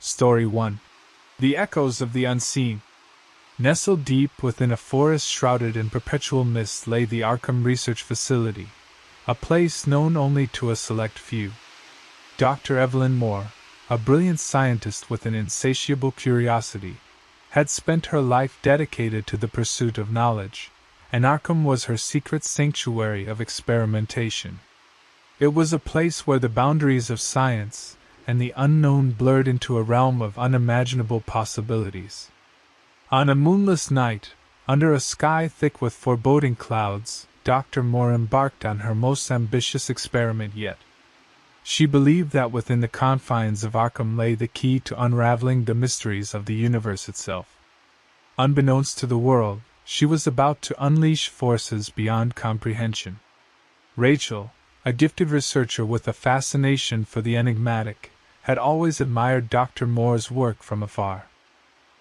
Story 1. The Echoes of the Unseen. Nestled deep within a forest shrouded in perpetual mist lay the Arkham Research Facility, a place known only to a select few. Dr. Evelyn Moore, a brilliant scientist with an insatiable curiosity, had spent her life dedicated to the pursuit of knowledge, and Arkham was her secret sanctuary of experimentation. It was a place where the boundaries of science and the unknown blurred into a realm of unimaginable possibilities. On a moonless night, under a sky thick with foreboding clouds, Dr. Moore embarked on her most ambitious experiment yet. She believed that within the confines of Arkham lay the key to unraveling the mysteries of the universe itself. Unbeknownst to the world, she was about to unleash forces beyond comprehension. Rachel, a gifted researcher with a fascination for the enigmatic, had always admired Dr. Moore's work from afar.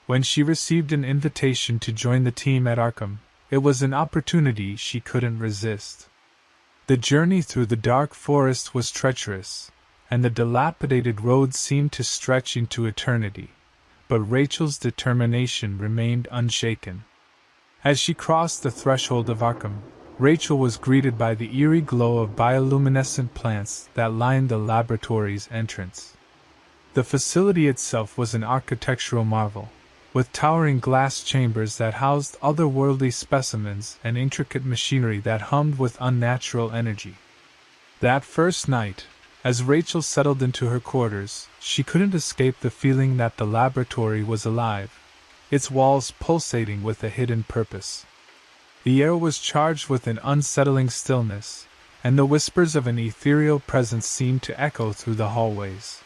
When she received an invitation to join the team at Arkham, it was an opportunity she couldn't resist. The journey through the dark forest was treacherous, and the dilapidated road seemed to stretch into eternity, but Rachel's determination remained unshaken. As she crossed the threshold of Arkham, Rachel was greeted by the eerie glow of bioluminescent plants that lined the laboratory's entrance. The facility itself was an architectural marvel, with towering glass chambers that housed otherworldly specimens and intricate machinery that hummed with unnatural energy. That first night, as Rachel settled into her quarters, she couldn't escape the feeling that the laboratory was alive, its walls pulsating with a hidden purpose. The air was charged with an unsettling stillness, and the whispers of an ethereal presence seemed to echo through the hallways.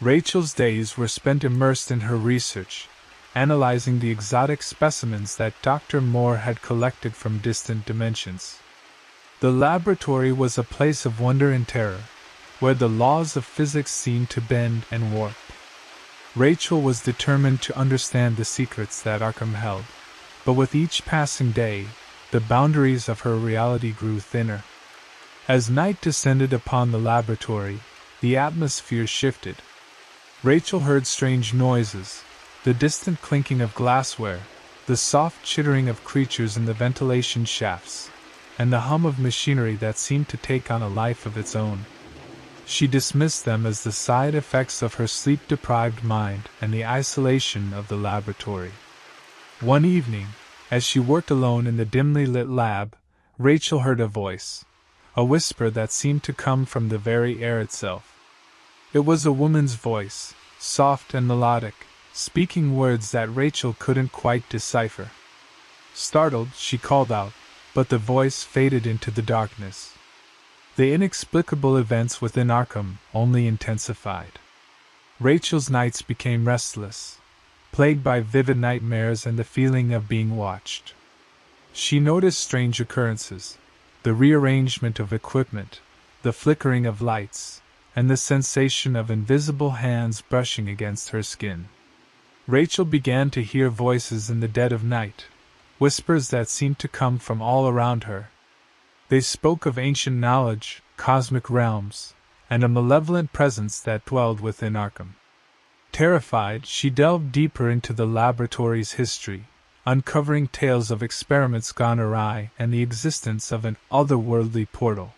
Rachel's days were spent immersed in her research, analyzing the exotic specimens that Dr. Moore had collected from distant dimensions. The laboratory was a place of wonder and terror, where the laws of physics seemed to bend and warp. Rachel was determined to understand the secrets that Arkham held, but with each passing day, the boundaries of her reality grew thinner. As night descended upon the laboratory, the atmosphere shifted. Rachel heard strange noises, the distant clinking of glassware, the soft chittering of creatures in the ventilation shafts, and the hum of machinery that seemed to take on a life of its own. She dismissed them as the side effects of her sleep-deprived mind and the isolation of the laboratory. One evening, as she worked alone in the dimly lit lab, Rachel heard a voice, a whisper that seemed to come from the very air itself. It was a woman's voice, soft and melodic, speaking words that Rachel couldn't quite decipher. Startled, she called out, but the voice faded into the darkness. The inexplicable events within Arkham only intensified. Rachel's nights became restless, plagued by vivid nightmares and the feeling of being watched. She noticed strange occurrences, the rearrangement of equipment, the flickering of lights, and the sensation of invisible hands brushing against her skin. Rachel began to hear voices in the dead of night, whispers that seemed to come from all around her. They spoke of ancient knowledge, cosmic realms, and a malevolent presence that dwelled within Arkham. Terrified, she delved deeper into the laboratory's history, uncovering tales of experiments gone awry and the existence of an otherworldly portal.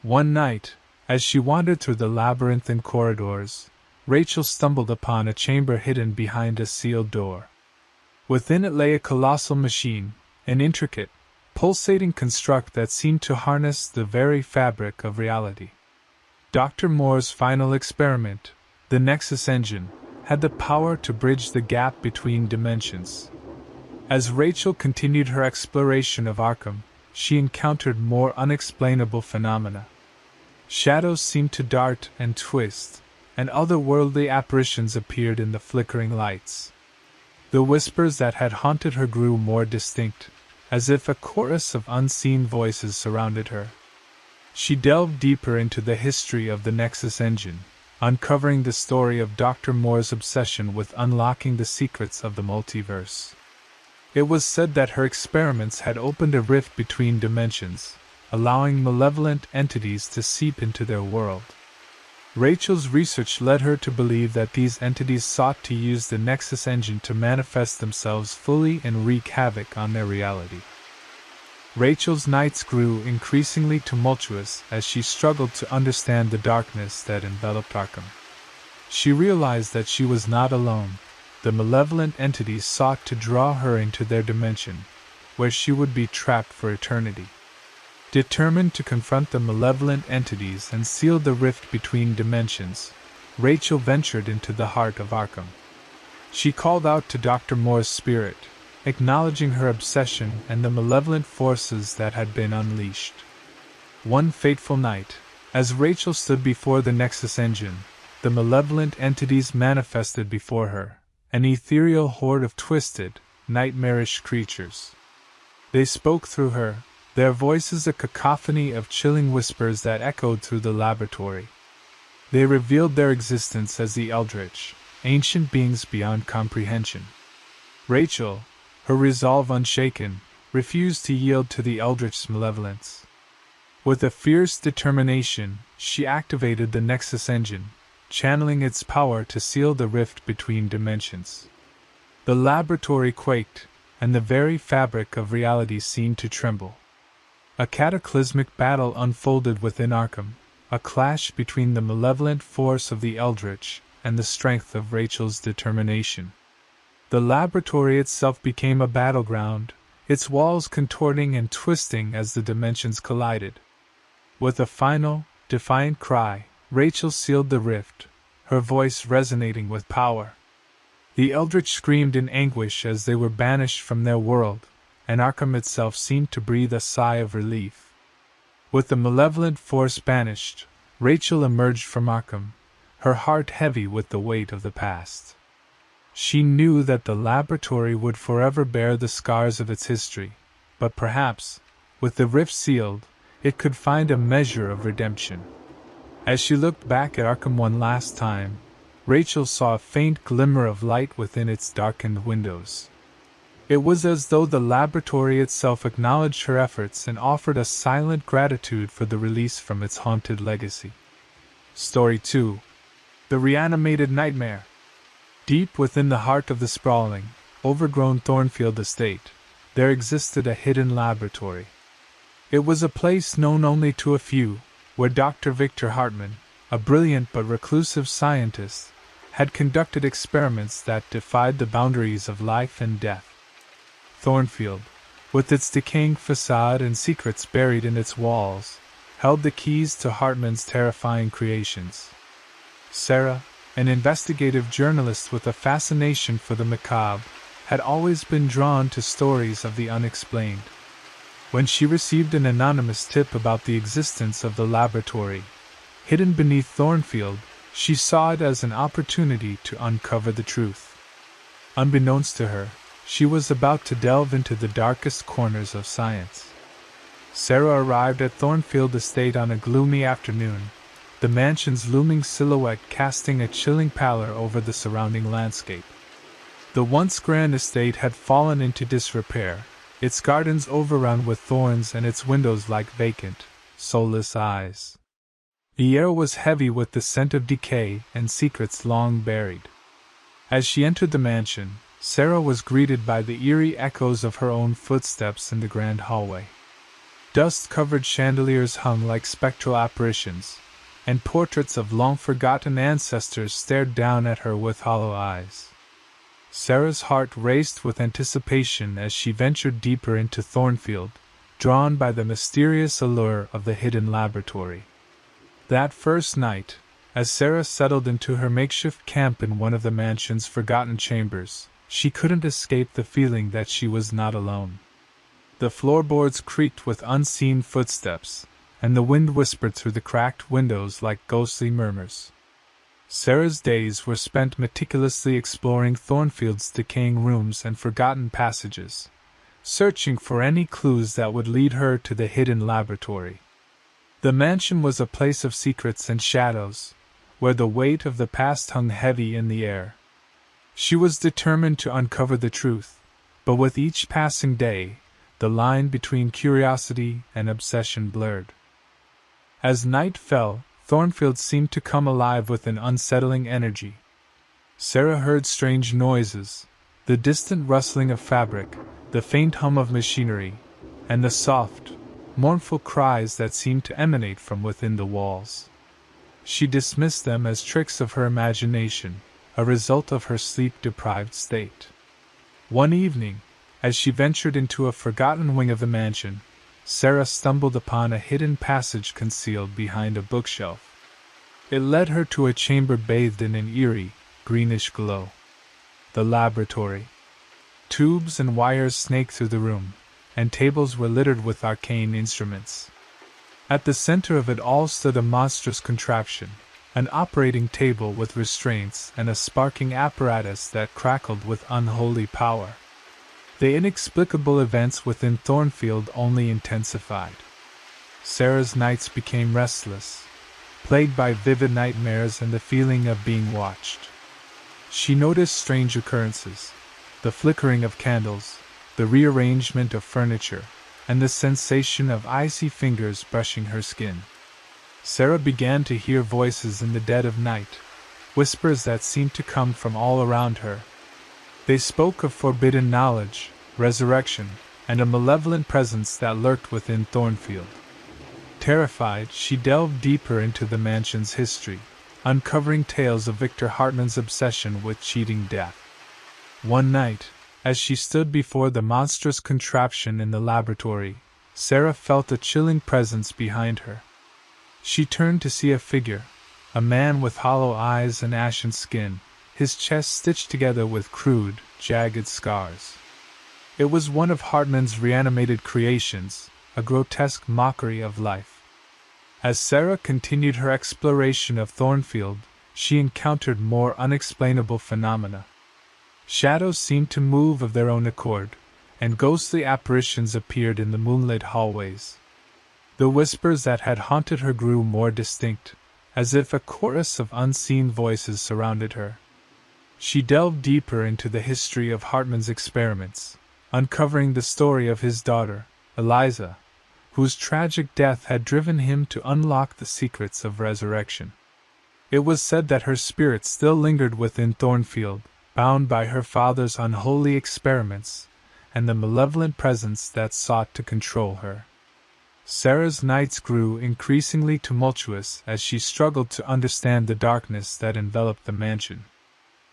One night, as she wandered through the labyrinthine corridors, Rachel stumbled upon a chamber hidden behind a sealed door. Within it lay a colossal machine, an intricate, pulsating construct that seemed to harness the very fabric of reality. Dr. Moore's final experiment, the Nexus engine, had the power to bridge the gap between dimensions. As Rachel continued her exploration of Arkham, she encountered more unexplainable phenomena. Shadows seemed to dart and twist, and otherworldly apparitions appeared in the flickering lights. The whispers that had haunted her grew more distinct, as if a chorus of unseen voices surrounded her. She delved deeper into the history of the Nexus engine, uncovering the story of Dr. Moore's obsession with unlocking the secrets of the multiverse. It was said that her experiments had opened a rift between dimensions, allowing malevolent entities to seep into their world. Rachel's research led her to believe that these entities sought to use the Nexus engine to manifest themselves fully and wreak havoc on their reality. Rachel's nights grew increasingly tumultuous as she struggled to understand the darkness that enveloped Arkham. She realized that she was not alone. The malevolent entities sought to draw her into their dimension, where she would be trapped for eternity. Determined to confront the malevolent entities and seal the rift between dimensions, Rachel ventured into the heart of Arkham. She called out to Dr. Moore's spirit, acknowledging her obsession and the malevolent forces that had been unleashed. One fateful night, as Rachel stood before the Nexus engine, the malevolent entities manifested before her, an ethereal horde of twisted, nightmarish creatures. They spoke through her, their voices a cacophony of chilling whispers that echoed through the laboratory. They revealed their existence as the Eldritch, ancient beings beyond comprehension. Rachel, her resolve unshaken, refused to yield to the Eldritch's malevolence. With a fierce determination, she activated the Nexus engine, channeling its power to seal the rift between dimensions. The laboratory quaked, and the very fabric of reality seemed to tremble. A cataclysmic battle unfolded within Arkham, a clash between the malevolent force of the Eldritch and the strength of Rachel's determination. The laboratory itself became a battleground, its walls contorting and twisting as the dimensions collided. With a final, defiant cry, Rachel sealed the rift, her voice resonating with power. The Eldritch screamed in anguish as they were banished from their world, and Arkham itself seemed to breathe a sigh of relief. With the malevolent force banished, Rachel emerged from Arkham, her heart heavy with the weight of the past. She knew that the laboratory would forever bear the scars of its history, but perhaps, with the rift sealed, it could find a measure of redemption. As she looked back at Arkham one last time, Rachel saw a faint glimmer of light within its darkened windows. It was as though the laboratory itself acknowledged her efforts and offered a silent gratitude for the release from its haunted legacy. Story 2. The Reanimated Nightmare. Deep within the heart of the sprawling, overgrown Thornfield estate, there existed a hidden laboratory. It was a place known only to a few, where Dr. Victor Hartman, a brilliant but reclusive scientist, had conducted experiments that defied the boundaries of life and death. Thornfield, with its decaying facade and secrets buried in its walls, held the keys to Hartman's terrifying creations. Sarah, an investigative journalist with a fascination for the macabre, had always been drawn to stories of the unexplained. When she received an anonymous tip about the existence of the laboratory, hidden beneath Thornfield, she saw it as an opportunity to uncover the truth. Unbeknownst to her, she was about to delve into the darkest corners of science. Sarah arrived at Thornfield Estate on a gloomy afternoon, the mansion's looming silhouette casting a chilling pallor over the surrounding landscape. The once grand estate had fallen into disrepair, its gardens overrun with thorns and its windows like vacant, soulless eyes. The air was heavy with the scent of decay and secrets long buried. As she entered the mansion, Sarah was greeted by the eerie echoes of her own footsteps in the grand hallway. Dust-covered chandeliers hung like spectral apparitions, and portraits of long-forgotten ancestors stared down at her with hollow eyes. Sarah's heart raced with anticipation as she ventured deeper into Thornfield, drawn by the mysterious allure of the hidden laboratory. That first night, as Sarah settled into her makeshift camp in one of the mansion's forgotten chambers, she couldn't escape the feeling that she was not alone. The floorboards creaked with unseen footsteps, and the wind whispered through the cracked windows like ghostly murmurs. Sarah's days were spent meticulously exploring Thornfield's decaying rooms and forgotten passages, searching for any clues that would lead her to the hidden laboratory. The mansion was a place of secrets and shadows, where the weight of the past hung heavy in the air. She was determined to uncover the truth, but with each passing day, the line between curiosity and obsession blurred. As night fell, Thornfield seemed to come alive with an unsettling energy. Sarah heard strange noises, the distant rustling of fabric, the faint hum of machinery, and the soft, mournful cries that seemed to emanate from within the walls. She dismissed them as tricks of her imagination, a result of her sleep-deprived state. One evening, as she ventured into a forgotten wing of the mansion, Sarah stumbled upon a hidden passage concealed behind a bookshelf. It led her to a chamber bathed in an eerie, greenish glow. The laboratory. Tubes and wires snaked through the room, and tables were littered with arcane instruments. At the center of it all stood a monstrous contraption, an operating table with restraints and a sparking apparatus that crackled with unholy power. The inexplicable events within Thornfield only intensified. Sarah's nights became restless, plagued by vivid nightmares and the feeling of being watched. She noticed strange occurrences, the flickering of candles, the rearrangement of furniture, and the sensation of icy fingers brushing her skin. Sarah began to hear voices in the dead of night, whispers that seemed to come from all around her. They spoke of forbidden knowledge, resurrection, and a malevolent presence that lurked within Thornfield. Terrified, she delved deeper into the mansion's history, uncovering tales of Victor Hartman's obsession with cheating death. One night, as she stood before the monstrous contraption in the laboratory, Sarah felt a chilling presence behind her. She turned to see a figure, a man with hollow eyes and ashen skin, his chest stitched together with crude, jagged scars. It was one of Hartman's reanimated creations, a grotesque mockery of life. As Sarah continued her exploration of Thornfield, she encountered more unexplainable phenomena. Shadows seemed to move of their own accord, and ghostly apparitions appeared in the moonlit hallways. The whispers that had haunted her grew more distinct, as if a chorus of unseen voices surrounded her. She delved deeper into the history of Hartman's experiments, uncovering the story of his daughter, Eliza, whose tragic death had driven him to unlock the secrets of resurrection. It was said that her spirit still lingered within Thornfield, bound by her father's unholy experiments, and the malevolent presence that sought to control her. Sarah's nights grew increasingly tumultuous as she struggled to understand the darkness that enveloped the mansion.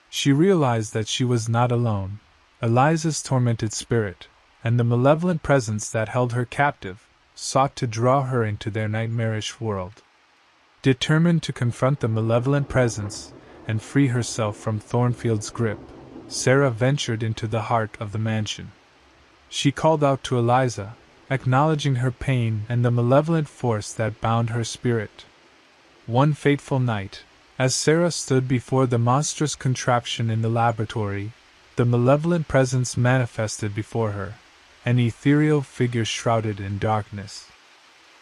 She realized that she was not alone. Eliza's tormented spirit, and the malevolent presence that held her captive, sought to draw her into their nightmarish world. Determined to confront the malevolent presence and free herself from Thornfield's grip, Sarah ventured into the heart of the mansion. She called out to Eliza, acknowledging her pain and the malevolent force that bound her spirit. One fateful night, as Sarah stood before the monstrous contraption in the laboratory, the malevolent presence manifested before her, an ethereal figure shrouded in darkness.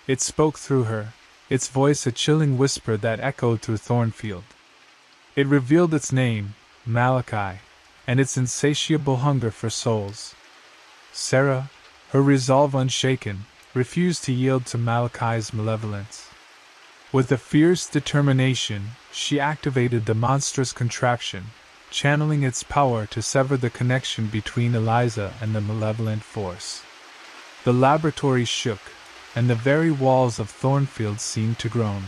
It spoke through her, its voice a chilling whisper that echoed through Thornfield. It revealed its name, Malachi, and its insatiable hunger for souls. Sarah, her resolve unshaken, refused to yield to Malachi's malevolence. With a fierce determination, she activated the monstrous contraption, channeling its power to sever the connection between Eliza and the malevolent force. The laboratory shook, and the very walls of Thornfield seemed to groan.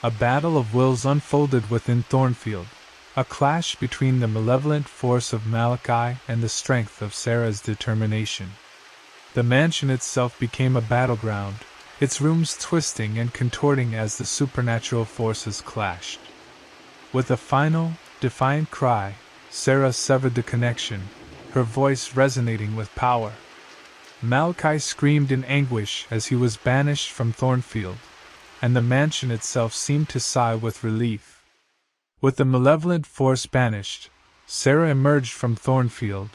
A battle of wills unfolded within Thornfield, a clash between the malevolent force of Malachi and the strength of Sarah's determination. The mansion itself became a battleground, its rooms twisting and contorting as the supernatural forces clashed. With a final, defiant cry, Sarah severed the connection, her voice resonating with power. Malachi screamed in anguish as he was banished from Thornfield, and the mansion itself seemed to sigh with relief. With the malevolent force banished, Sarah emerged from Thornfield,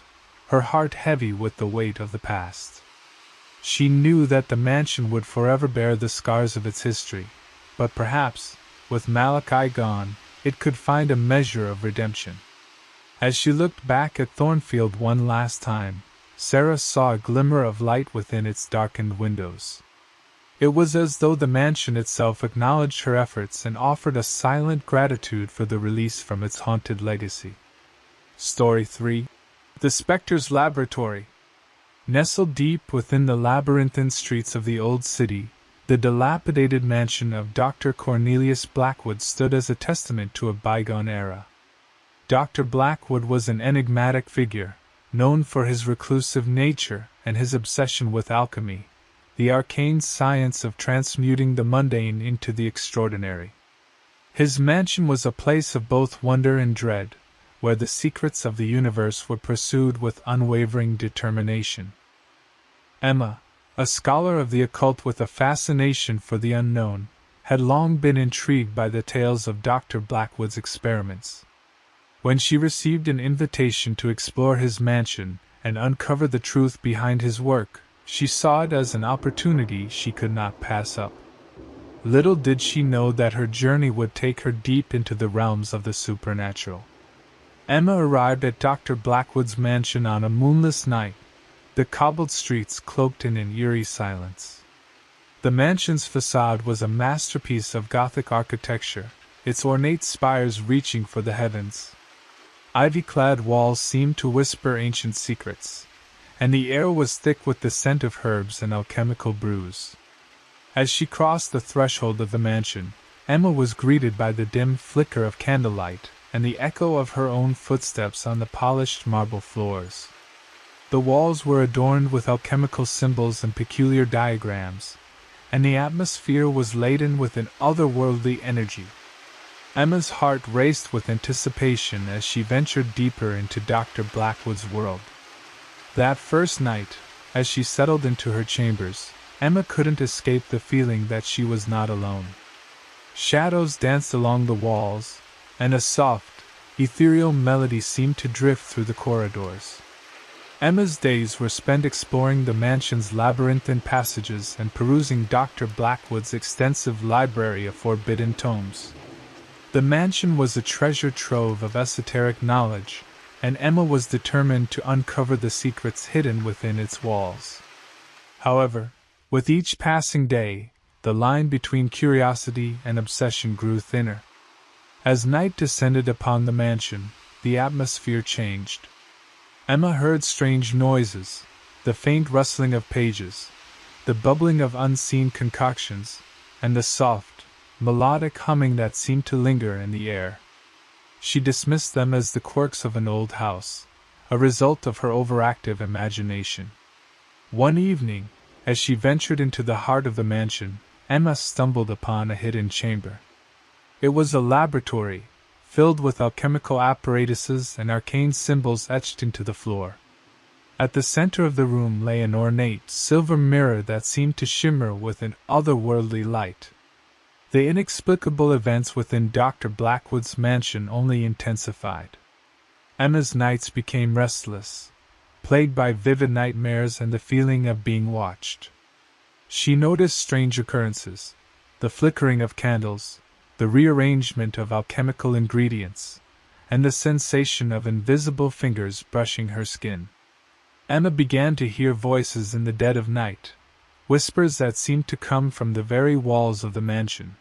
her heart heavy with the weight of the past. She knew that the mansion would forever bear the scars of its history, but perhaps, with Malachi gone, it could find a measure of redemption. As she looked back at Thornfield one last time, Sarah saw a glimmer of light within its darkened windows. It was as though the mansion itself acknowledged her efforts and offered a silent gratitude for the release from its haunted legacy. Story 3. The Spectre's Laboratory. Nestled deep within the labyrinthine streets of the old city, the dilapidated mansion of Dr. Cornelius Blackwood stood as a testament to a bygone era. Dr. Blackwood was an enigmatic figure, known for his reclusive nature and his obsession with alchemy, the arcane science of transmuting the mundane into the extraordinary. His mansion was a place of both wonder and dread, where the secrets of the universe were pursued with unwavering determination. Emma, a scholar of the occult with a fascination for the unknown, had long been intrigued by the tales of Dr. Blackwood's experiments. When she received an invitation to explore his mansion and uncover the truth behind his work, she saw it as an opportunity she could not pass up. Little did she know that her journey would take her deep into the realms of the supernatural. Emma arrived at Dr. Blackwood's mansion on a moonless night, the cobbled streets cloaked in an eerie silence. The mansion's facade was a masterpiece of Gothic architecture, its ornate spires reaching for the heavens. Ivy-clad walls seemed to whisper ancient secrets, and the air was thick with the scent of herbs and alchemical brews. As she crossed the threshold of the mansion, Emma was greeted by the dim flicker of candlelight and the echo of her own footsteps on the polished marble floors. The walls were adorned with alchemical symbols and peculiar diagrams, and the atmosphere was laden with an otherworldly energy. Emma's heart raced with anticipation as she ventured deeper into Dr. Blackwood's world. That first night, as she settled into her chambers, Emma couldn't escape the feeling that she was not alone. Shadows danced along the walls, and a soft, ethereal melody seemed to drift through the corridors. Emma's days were spent exploring the mansion's labyrinthine passages and perusing Dr. Blackwood's extensive library of forbidden tomes. The mansion was a treasure trove of esoteric knowledge, and Emma was determined to uncover the secrets hidden within its walls. However, with each passing day, the line between curiosity and obsession grew thinner. As night descended upon the mansion, the atmosphere changed. Emma heard strange noises, the faint rustling of pages, the bubbling of unseen concoctions, and the soft, melodic humming that seemed to linger in the air. She dismissed them as the quirks of an old house, a result of her overactive imagination. One evening, as she ventured into the heart of the mansion, Emma stumbled upon a hidden chamber. It was a laboratory, filled with alchemical apparatuses and arcane symbols etched into the floor. At the center of the room lay an ornate silver mirror that seemed to shimmer with an otherworldly light. The inexplicable events within Dr. Blackwood's mansion only intensified. Emma's nights became restless, plagued by vivid nightmares and the feeling of being watched. She noticed strange occurrences, the flickering of candles, the rearrangement of alchemical ingredients, and the sensation of invisible fingers brushing her skin. Emma began to hear voices in the dead of night, whispers that seemed to come from the very walls of the mansion.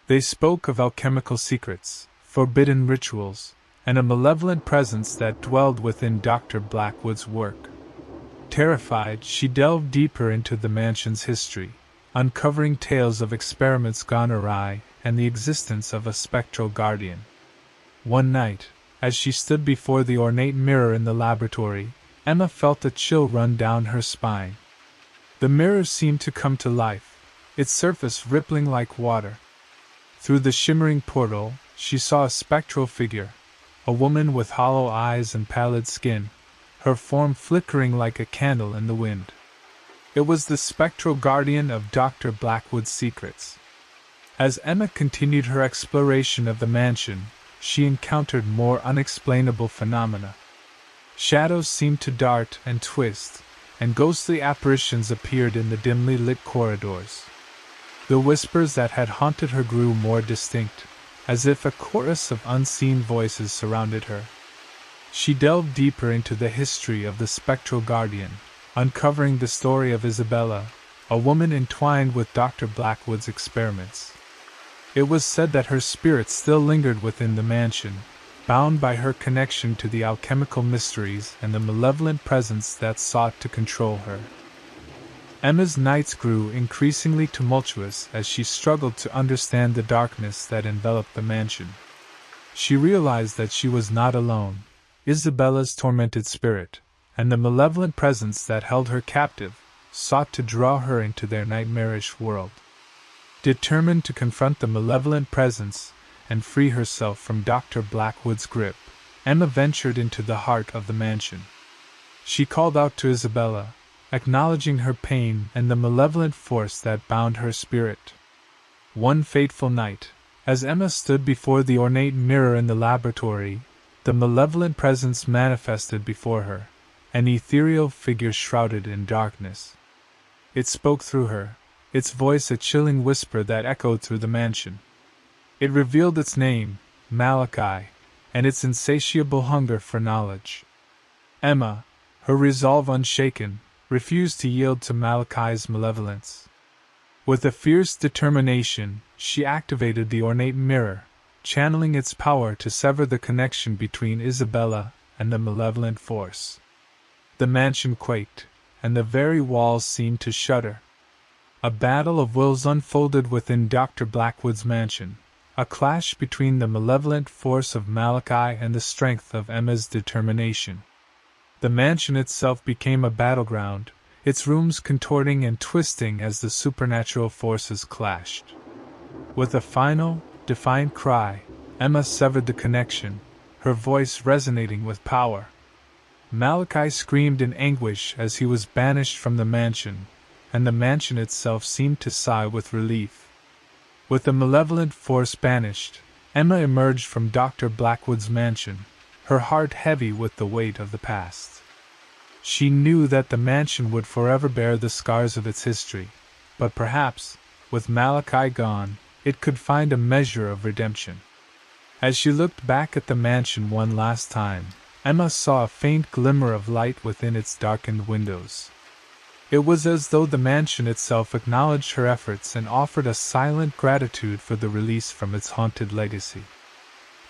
They spoke of alchemical secrets, forbidden rituals, and a malevolent presence that dwelled within Dr. Blackwood's work. Terrified, she delved deeper into the mansion's history, uncovering tales of experiments gone awry and the existence of a spectral guardian. One night, as she stood before the ornate mirror in the laboratory, Emma felt a chill run down her spine. The mirror seemed to come to life, its surface rippling like water. Through the shimmering portal, she saw a spectral figure, a woman with hollow eyes and pallid skin, her form flickering like a candle in the wind. It was the spectral guardian of Dr. Blackwood's secrets. As Emma continued her exploration of the mansion, she encountered more unexplainable phenomena. Shadows seemed to dart and twist, and ghostly apparitions appeared in the dimly lit corridors. The whispers that had haunted her grew more distinct, as if a chorus of unseen voices surrounded her. She delved deeper into the history of the spectral guardian, uncovering the story of Isabella, a woman entwined with Dr. Blackwood's experiments. It was said that her spirit still lingered within the mansion, bound by her connection to the alchemical mysteries and the malevolent presence that sought to control her. Emma's nights grew increasingly tumultuous as she struggled to understand the darkness that enveloped the mansion. She realized that she was not alone. Isabella's tormented spirit, and the malevolent presence that held her captive, sought to draw her into their nightmarish world. Determined to confront the malevolent presence and free herself from Dr. Blackwood's grip, Emma ventured into the heart of the mansion. She called out to Isabella, acknowledging her pain and the malevolent force that bound her spirit. One fateful night, as Emma stood before the ornate mirror in the laboratory, the malevolent presence manifested before her, an ethereal figure shrouded in darkness. It spoke through her, its voice a chilling whisper that echoed through the mansion. It revealed its name, Malachi, and its insatiable hunger for knowledge. Emma, her resolve unshaken, refused to yield to Malachi's malevolence. With a fierce determination, she activated the ornate mirror, channeling its power to sever the connection between Isabella and the malevolent force. The mansion quaked, and the very walls seemed to shudder. A battle of wills unfolded within Dr. Blackwood's mansion, a clash between the malevolent force of Malachi and the strength of Emma's determination. The mansion itself became a battleground, its rooms contorting and twisting as the supernatural forces clashed. With a final, defiant cry, Emma severed the connection, her voice resonating with power. Malachi screamed in anguish as he was banished from the mansion, and the mansion itself seemed to sigh with relief. With the malevolent force banished, Emma emerged from Dr. Blackwood's mansion, her heart heavy with the weight of the past. She knew that the mansion would forever bear the scars of its history, but perhaps, with Malachi gone, it could find a measure of redemption. As she looked back at the mansion one last time, Emma saw a faint glimmer of light within its darkened windows. It was as though the mansion itself acknowledged her efforts and offered a silent gratitude for the release from its haunted legacy.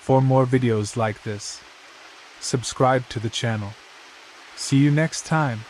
For more videos like this, subscribe to the channel. See you next time.